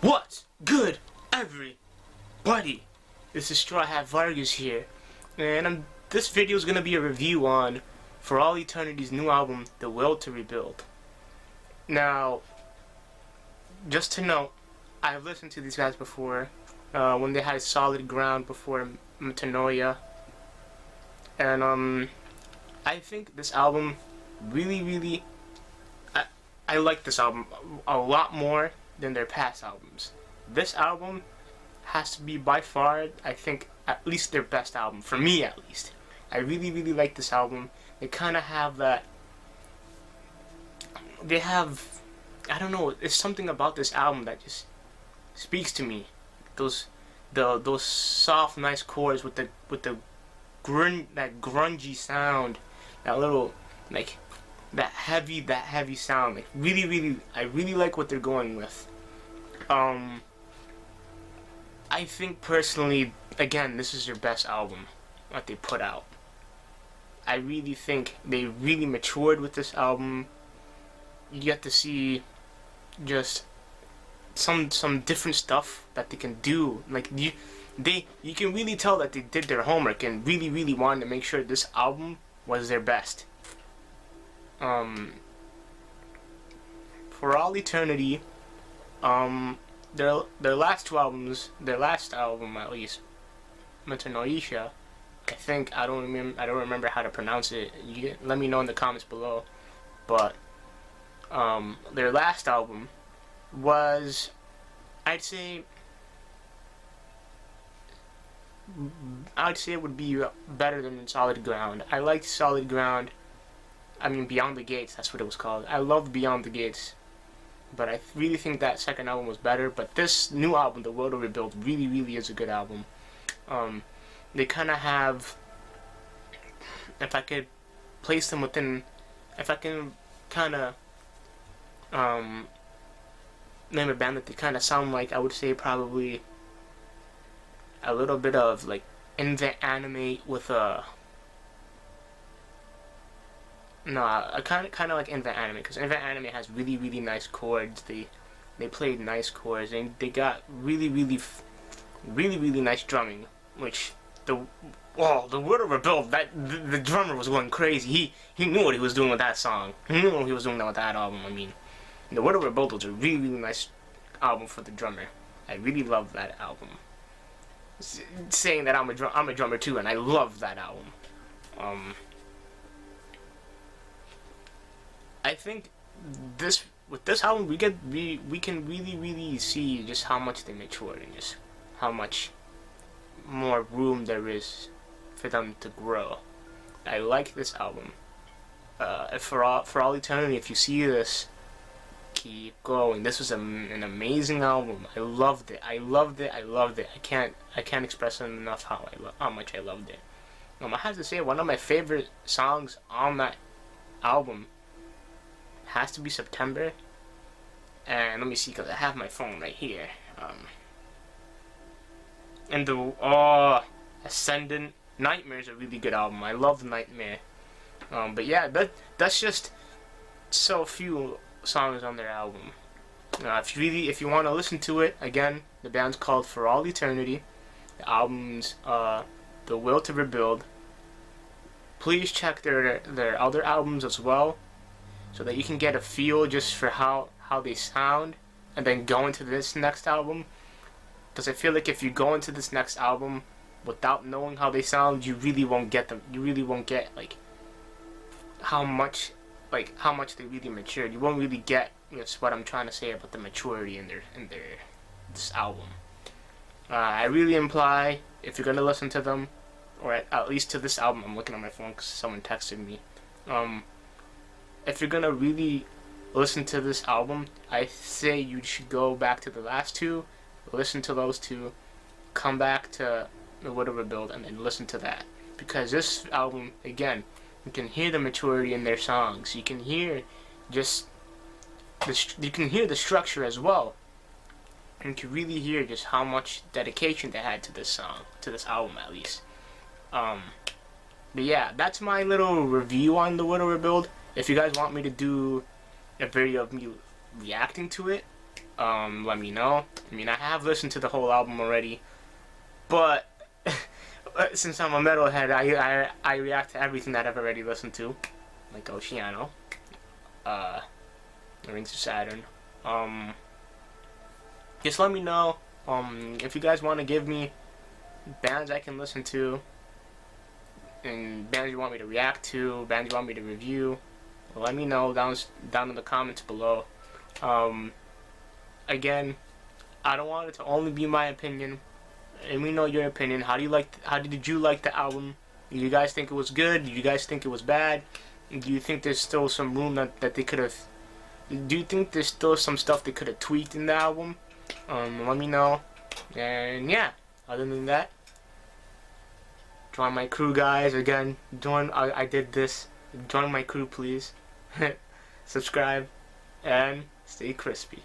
What's good, everybody? This is Straw Hat Vargas here, and this video is gonna be a review on For All Eternity's new album, The Will to Rebuild. Now, just to note, I've listened to these guys before, when they had Solid Ground before Metanoia, and I think this album really, I like this album a lot more than their past albums. This album has to be by far, I think, at least their best album, for me at least. I really like this album. They kind of have that, I don't know, there's something about this album that just speaks to me. Those soft, nice chords with the that grungy sound, that little, like, that heavy sound. Like, I really like what they're going with. I think personally, again, this is their best album that they put out. I really think they really matured with this album. You get to see just some different stuff that they can do. Like, you can really tell that they did their homework and really wanted to make sure this album was their best. For All Eternity, their last two albums, their last album at least, Metanoia, I don't remember how to pronounce it. Let me know in the comments below. But their last album was, I'd say it would be better than Solid Ground. I liked Solid Ground. I mean, Beyond the Gates, that's what it was called. I loved Beyond the Gates, but I really think that second album was better. But this new album, The Will to Rebuild, really is a good album. They kind of have, if I could place them within, if I can kind of name a band that they kind of sound like, I would say probably a little bit of like Invent Anime with a, no, kind of like Invent Anime, because Invent Anime has really nice chords. They played nice chords, and they got really nice drumming. Which the Will to Rebuild, the drummer was going crazy. He knew what he was doing with that song. He knew what he was doing with that album. I mean, The Will to Rebuild was a really nice album for the drummer. I really love that album. Saying that I'm a drummer too, and I love that album. I think with this album we can really see just how much they matured and just how much more room there is for them to grow. I like this album. For all eternity, if you see this, keep going. This was an amazing album. I loved it. I can't express enough how much I loved it. I have to say, one of my favorite songs on that album has to be September. And let me see, because I have my phone right here. And Ascendant, Nightmare is a really good album. I love Nightmare. But yeah, that's just so few songs on their album. If you want to listen to it, again, the band's called For All Eternity. The album's The Will to Rebuild. Please check their other albums as well, so that you can get a feel just for how they sound, and then go into this next album. Because I feel like if you go into this next album without knowing how they sound, you really won't get them. You really won't get how much they really matured. You won't really get what I'm trying to say about the maturity in this album. I really imply, if you're gonna listen to them, or at least to this album, I'm looking at my phone because someone texted me. If you're gonna really listen to this album, I say you should go back to the last two, listen to those two, come back to The Will to Rebuild, and then listen to that. Because this album, again, you can hear the maturity in their songs. You can hear just the structure as well, and you can really hear just how much dedication they had to this song, to this album at least. But yeah, that's my little review on The Will to Rebuild. If you guys want me to do a video of me reacting to it, let me know. I mean, I have listened to the whole album already, but since I'm a metalhead, I react to everything that I've already listened to, like Oceano, Rings of Saturn. Just let me know if you guys want to give me bands I can listen to, and bands you want me to react to, bands you want me to review. Let me know down in the comments below. Again, I don't want it to only be my opinion. Let me know your opinion. How did you like the album? Do you guys think it was good? Do you guys think it was bad? Do you think there's still some room that they could have? Do you think there's still some stuff they could have tweaked in the album? Let me know. And yeah, other than that, join my crew, guys. Again, I did this. Join my crew, please. Subscribe and stay crispy.